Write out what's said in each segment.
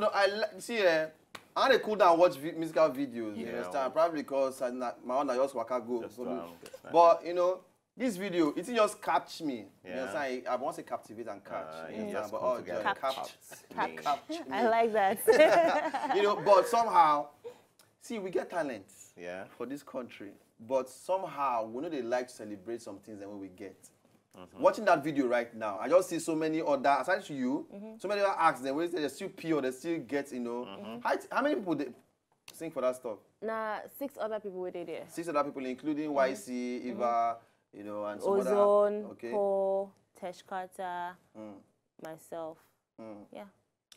No. See, I had to cool down and watch musical videos. You understand? Probably because my own I just waka go. But you know, this video, it just captured me. You understand? I want to say captivate and catch. You understand? But capture. I like that. You know, but somehow, see, we get talents for this country. But somehow, we know they like to celebrate some things than what we get. Watching that video right now, I just see so many other, aside to you, so many other acts, they still pure, they still get, you know. How many people sing for that stuff? Nah, 6 other people were there. 6 other people, including YC, Eva, you know, and some Ozone, other. Paul, Tesh Carter, myself. Yeah.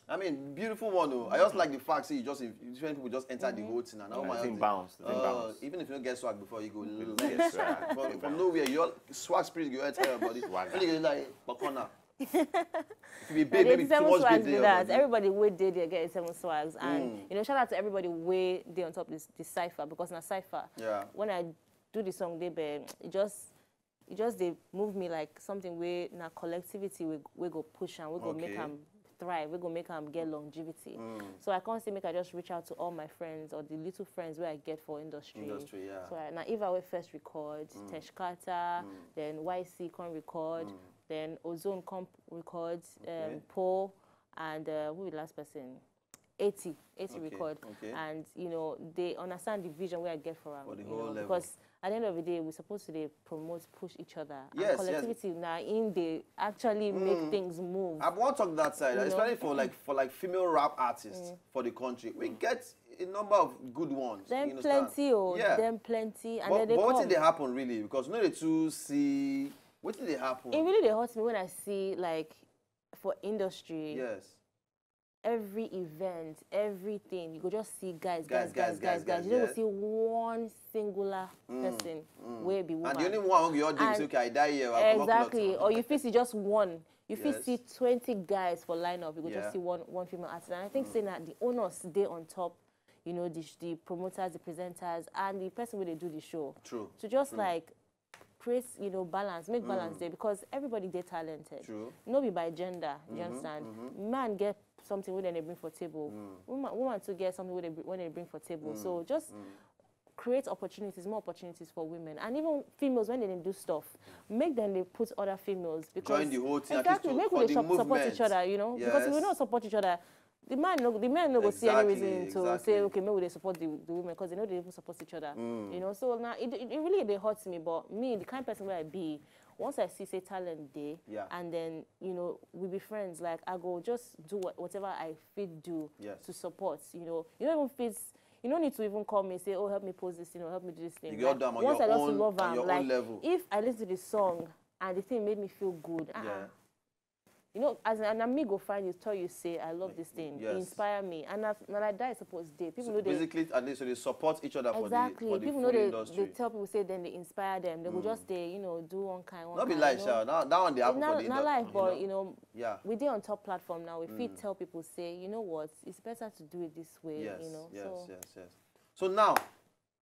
I mean, beautiful one though. I just like the fact, see, different people just enter the whole thing and the thing bounce. Even if you don't get swag before you go, get swag. From nowhere, your swag spirit, you enter your body. And you like, Bakona. If you be big, maybe too much big there. Everybody wait there, they get 7 swags. And, you know, shout out to everybody way there on top of this cipher, because in a cipher, when I do the song, it just they move me like something where na collectivity we go push and we go make them thrive, we go make them get longevity. So I can't say make I just reach out to all my friends or the little friends where I get for industry. So now if I will first record, Tesh Carter, then YC can record, then Ozone come record, Paul, and who the last person? 80 record, and you know they understand the vision where I get for them. Because at the end of the day, we're supposed to promote, push each other. And collectivity now they actually make things move. I want to talk that side, especially for like female rap artists for the country. We get a number of good ones. Them plenty, them plenty, and then they what did they happen really? Because you know the two see what did they happen? It really hurts me when I see like for industry. Every event, everything, you could just see guys. You don't see one singular person where be woman. And the only one you all do is okay, I die here. Exactly. Or you feel see just one. You feel see 20 guys for lineup. You could just see one female artist. And I think saying that the owners stay on top, you know, the promoters, the presenters, and the person where they do the show. True. To just like create, you know, balance, make balance there, because everybody they talented. True. No be by gender, you understand? Man get something when they bring for table. Woman to get something when they bring for table. So just create opportunities, more opportunities for women, and even females when they do stuff. Make them they put other females, because join the whole thing. Exactly, make them support each other. You know, because if we don't support each other, the men no go see any reason to say okay, maybe they support the women, because they know they even support each other. You know, so now it really they hurts me. But me, the kind of person where I be. Once I see say talent day, and then you know we be friends. Like I go just do whatever I fit do to support. You know, you don't even fit. You don't need to even call me and say, oh, help me post this. You know, help me do this thing. You like, once I just love them, like if I listen to the song and the thing made me feel good, you know, as an amigo find you, tell you say, I love this thing, it inspire me, and I die suppose day. People know basically at least so they support each other for the people know industry. They tell people say then they inspire them. They will just you know do one kind. Not be like that one they happen for the industry. Not life, but you know, we did on top platform now. We fit tell people say, you know what, it's better to do it this way. You know. Yes. So now.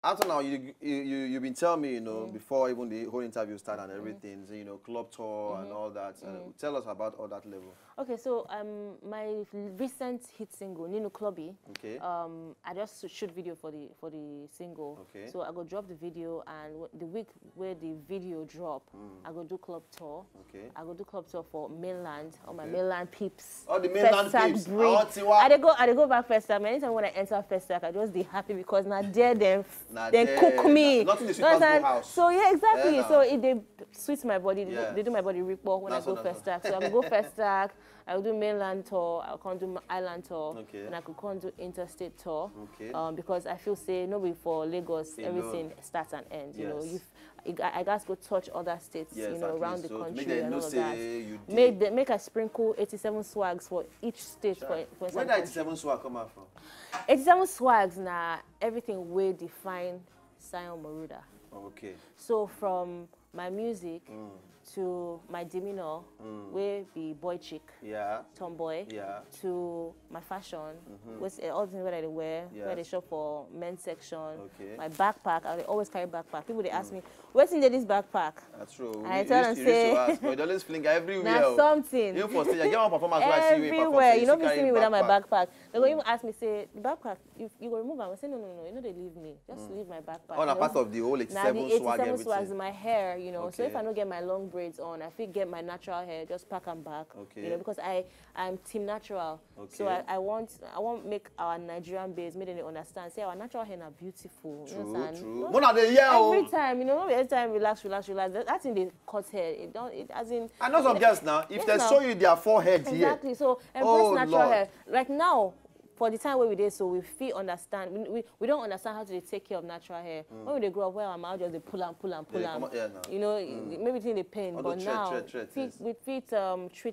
After now, you've been telling me, you know, before even the whole interview started and everything, so, you know, club tour and all that. Tell us about all that level. Okay, so my recent hit single, Nino Clubby. Okay. I just shoot video for the single. Okay. So I go drop the video, and the week where the video drop, I go do club tour. Okay. I go do club tour for mainland, all my mainland peeps. Oh, the mainland peeps. I dey go back first time. Anytime when I enter first time, I just be happy because now there them. They cook me. Nothing is sweet house. So yeah, exactly. So if they sweet my body, they do my body report when I go first track. So I will go first track. I will do mainland tour. I can't do island tour. And I can't do interstate tour. Because I feel say no before Lagos, everything starts and ends. You know, I guys go touch other states. You know, around the country and all of that. Make I sprinkle 87 swags for each state. Where did 87 swag come out from? 87 swags now everything will define SAEON Maruda. Okay. So from my music to my demeanor, where be boy chick, tomboy, to my fashion, all the things that I wear, where they shop for men's section, my backpack, I always carry backpack. People they ask me, where's in this backpack? That's true. And I tell them say, but always fling everywhere. Now something. Even for stage, I get one performance where I see you everywhere. You know me see me without my backpack. They go even ask me, say, the backpack, you go remove them. I say, no, you know they leave me. Just leave my backpack. On a part of the whole 87 swag, everything. Swags in my hair, you know. So if I don't get my long braids on, I feel get my natural hair, just pack them back. You know, because I'm team natural. So I want make our Nigerian babes, make them understand. Say our natural hair are beautiful. True, you understand? true. One of the every time, you know, every time relax. That's in the cut hair. As in. I know some girls now. If they show you their forehead here. Exactly. So embrace natural hair. Like now. For the time where we did, so we feel understand. We don't understand how to take care of natural hair. When they grow up, well, I'm out just they pull and. You know, maybe it's in the pain, but now we treat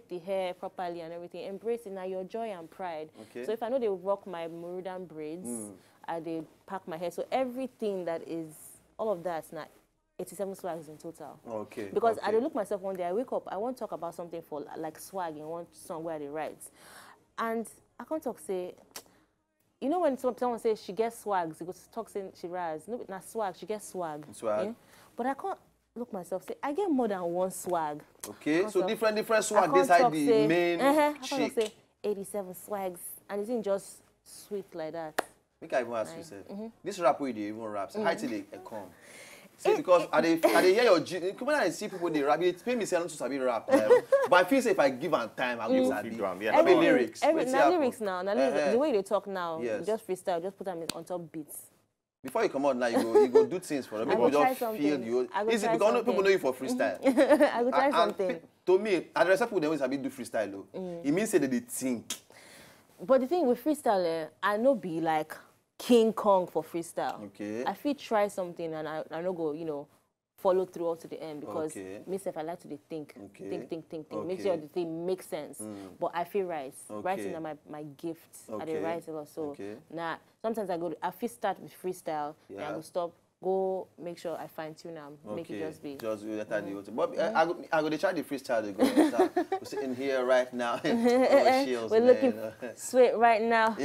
the hair properly and everything. Embrace it now, your joy and pride. So if I know they rock my Meridian braids, they pack my hair. So everything that is all of that's not 87 swags in total. Because I look myself one day, I wake up, I want to talk about something for like swag in one song where they write, and I can't talk say, you know when someone says she gets swags, you go to talk saying she rise. No, not swag, she gets swag. Swag. But I can't look myself say, I get more than one swag. So different swag beside the main I can't say 87 swags, and it isn't just sweet like that. Make I even ask you, say, this rap way they even rap, so how till they come? See, because I hear your when I see people they rap, it pay me say I don't sabi rap. But I feel say if I give them time, I'll give sabi. Every lyrics. Lyrics now. The way they talk now, just freestyle, just put them on top beats. Before you come out now, you go do things for them. People don't feel you. Is it because people know you for freestyle? I will try something. To me, I respect people that always have do freestyle though. It means say that they think. But the thing with freestyle, I know be like King Kong for freestyle. I feel try something and I don't go, you know, follow through all to the end because myself I like to think. Make sure the thing makes sense. But I feel writing are my gift. I dey write a lot. So now sometimes I feel start with freestyle and I go stop, go make sure I fine tune them, make it just be. But I go to try the freestyle to go. We're sitting here right now. We're looking sweet right now.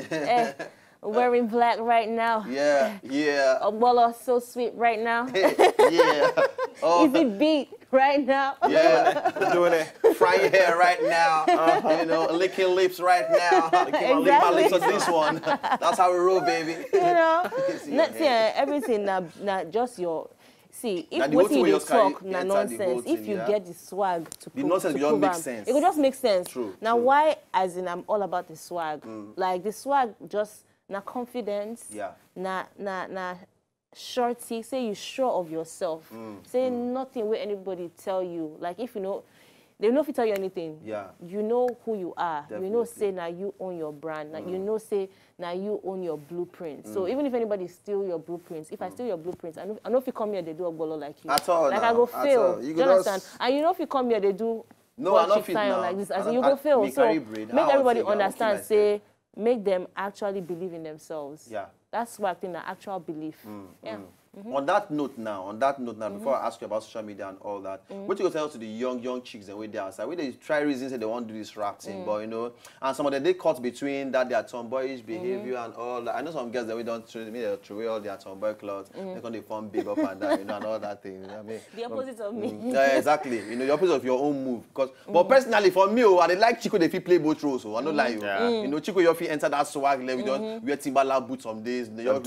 Wearing black right now. Obolo so sweet right now. Easy beat right now. Doing it. Frying hair right now. You know, licking lips right now. Lick my lips on this one. That's how we roll, baby. You know, everything not just your. See, if what you talk na nonsense, if you get the swag to prove, nonsense will just make sense. It will just make sense. True. Now, why, as in, I'm all about the swag. Like the swag just. Na confidence, na surety. Say you sure of yourself. Say nothing where anybody tell you. Like if you know, they don't tell you anything. You know who you are. Definitely. You know, say now you own your brand. Now you know, say now you own your blueprint. So even if anybody steal your blueprints, if I steal your blueprints, I know if you come here they do a bolo like you. At all. Like I go fail. Do you understand? And you know if you come here they do sign like this, as you go fail. So make everybody understand. Say. Make them actually believe in themselves. That's what I think, the actual belief. On that note now, before I ask you about social media and all that, what you go tell to the young chicks and way they outside, where they try reasons that they want to do this rap thing, but you know, and some of them they caught between that their tomboyish behavior and all that. I know some girls that we don't throw away all their tomboy clothes, they can form big up and down, you know, and all that thing. You know what I mean? The opposite of me. Yeah, exactly. You know, the opposite of your own move. Because, but personally, for me, I like Chico. They feel play both roles. So I don't lie you. You know, Chico, your feet enter that swag level. Just wear Timberland boots some days. Just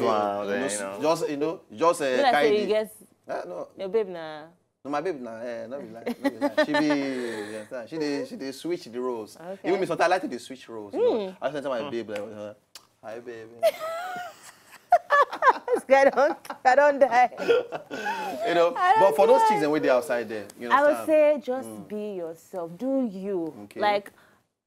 carry the. No. Your babe nah. No, my babe nah. Not be like. She dey switch the roles. Even me sometimes I like to switch roles. You know? I send to my babe like, hi baby. I don't die. You know, but for those chicks and way they outside there, you know. I would say just be yourself. Do you. Like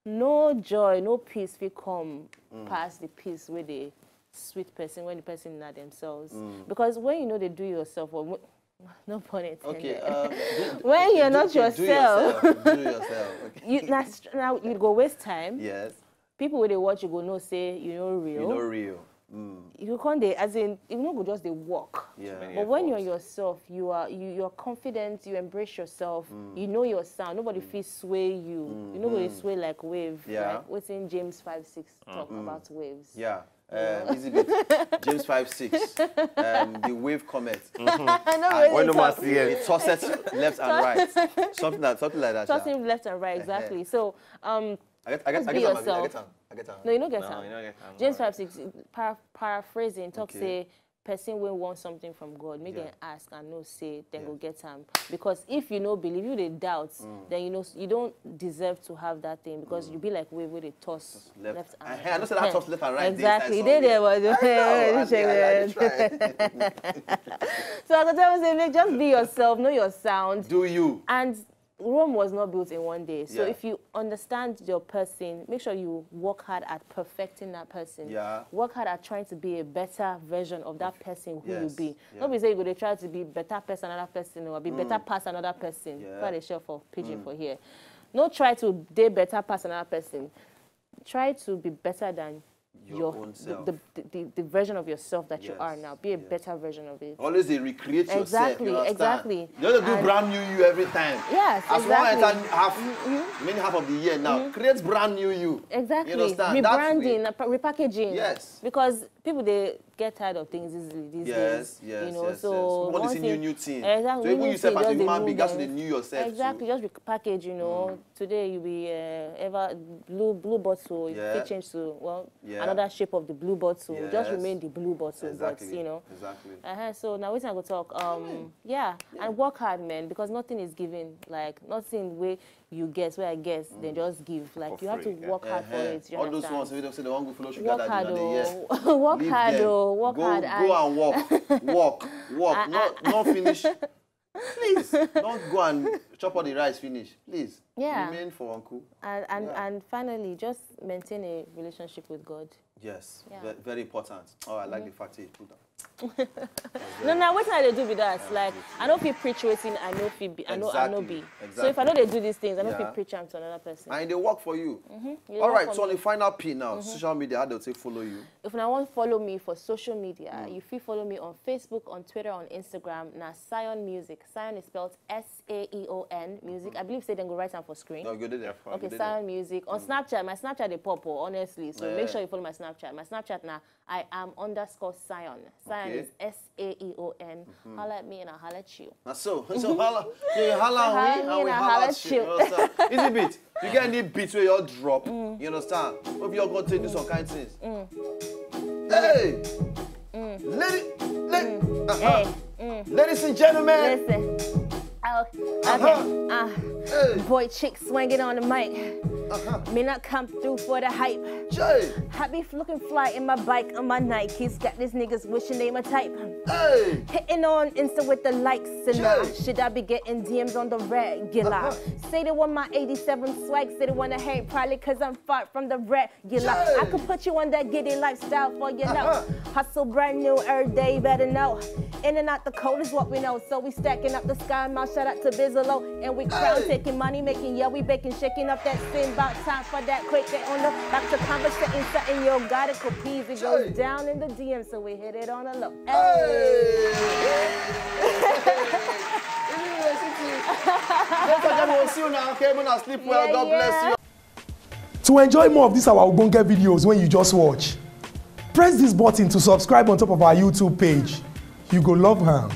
no joy, no peace will come past the peace with the sweet person when the person not themselves. Because when you know they do yourself, or no pun intended. When you're not yourself, do yourself. Now you go waste time. Yes. People when they watch you go no say you know real. You know real. you can't, as in, you know, just they walk. Yeah. But when you're yourself, you're confident, you embrace yourself, you know your sound. Nobody feels sway you. You know, nobody sway like wave. Yeah. Like what's in James 5:6 talk about waves. Yeah. Easy bit. James 5:6. The wave comet. It tosses left and right. Something like that. Tossing left and right, exactly. So I get yourself. I get No, you don't get No, you that. don't get that. James 5:6, paraphrasing, talk say, person will want something from God, make them ask and no say, then go get him. Because if you no believe, you they doubt, then you know you don't deserve to have that thing because you be like wave where they toss left and right. I know that toss left and right. Exactly, they was. So I can tell you, just be yourself, know your sound. Do you? And Rome was not built in one day. So Yeah. if you understand your person, make sure you work hard at perfecting that person. Yeah. Work hard at trying to be a better version of that person who you Yes. be. Yeah. Not be say you go try to be better person another person or be better past another person. Yeah. Quite a show for pigeon for here. No try to be better past another person. Try to be better than Your own self. the version of yourself that you Yes. are now. Be a better version of it. Always they recreate yourself. Exactly, You understand? exactly. You don't do brand new you every time. Yes, As exactly. long as half of the year now, create brand new you. Exactly. You understand? Rebranding, repackaging. Yes. Because people, they get tired of things easily these days. Yes, you know, yes, so yes. Want to once see new thing. Exactly. So even new yourself thing, as a just human they being, move just them. renew yourself. Exactly. Too. Just repackage, you know. Today you be ever blue bottle. Yeah. You change to, well, Yeah. another shape of the blue bottle. Yes. Just remain the blue bottle, Exactly. but, you know. Exactly. So now we're going to talk. Yeah, and work hard, man, because nothing is given. Like, nothing where you guess, where I guess, then just give. Like, For you have to free, work hard for it. You All those understand? ones, if they say they want to follow sugar Work daddy, hard, now they yes. oh. Work Leave hard, them. oh. Work hard. Go and walk. Not finish. Please, don't go and chop all the rice finish. Please. Yeah. Remain for uncle. And finally, just maintain a relationship with God. Yes. Yeah. Very important. Oh, I like the fact that you put that. No, what I do with that? Like, I know people preach waiting, I know people be. I know be. So if I know they do these things, I know people preach them to another person. And they work for you. All right, so on the final P now, social media, how they'll say follow you? If you want to follow me for social media, you feel follow me on Facebook, on Twitter, on Instagram. Now, SAEON Music. SAEON is spelled SAEON Music. I believe say then go right down for screen. No, go there. Okay, SAEON Music. On Snapchat, my Snapchat they pop, honestly. So make sure you follow my Snapchat. My Snapchat now, I am _SAEON. SAEON is SAEON. Holla at me and I'll holla at you. So holla, you holla at me and we holla at you. Easy beat. You get any beats where you all drop, you understand? Hope you're going to do some kind of things. Hey! Ladies and gentlemen! Listen. Okay. Hey. Boy, chick swinging on the mic. Me not come through for the hype. Jay. Happy looking fly in my bike on my Nikes. Got these niggas wishing they my type. Hey. Hitting on Insta with the likes and should I be getting DMs on the regular? Say they want my 87 swag. Say they want to hate probably cause I'm far from the regular. I could put you on that giddy lifestyle for you know. Hustle brand new every day, better know. In and out the cold is what we know. So we stacking up the sky mouth. Shout out to Bizzolo. And we crown taking money making. Yeah, we baking, shaking up that sin. About time for that quick. Get on the back to conversating something. Yo, got it, peas. It goes down in the DM. So we hit it on a low. See you now, okay? When I sleep well, God bless you. To enjoy more of these our Ogbonge videos when you just watch, press this button to subscribe on top of our YouTube page. You go love her.